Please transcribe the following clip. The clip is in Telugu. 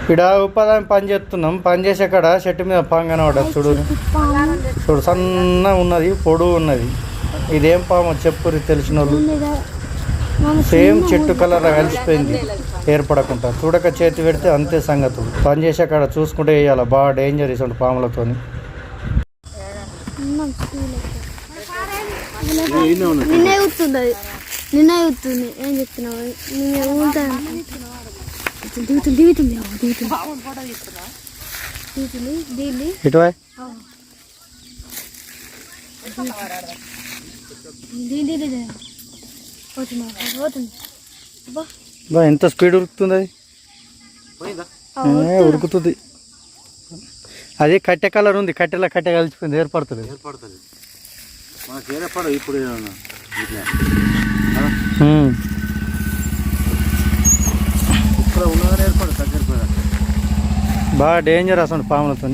ఇక్కడ ఉపాధి పని చేస్తున్నాం. పని చేసే కాడ చెట్టు మీద పాము కనబడ్డది. చూడు చూడు, సన్న ఉన్నది, పొడుగు ఉన్నది. ఇదేం పాము చెప్పురి తెలిసిన వాళ్ళు. సేమ్ చెట్టు కలర్ కలిసిపోయింది ఏర్పడకుండా. చూడక చేతి పెడితే అంతే సంగతులు. పని చేసే కాడ చూసుకుంటే వేయాలి. బాగా డేంజర్ ఇటువంటి పాములతో. నిన్న అవుతుంది ఏం చెప్తున్నావు? ఎంత స్పీడ్ ఉరుకుతుంది అది. ఉరుకుతుంది. అదే కట్టె కలర్ ఉంది. కట్టెలా కట్టె కలిసిపోయింది. ఏర్పడుతుంది. ఇప్పుడు బాగా డేంజర్ అసలు పాములతో.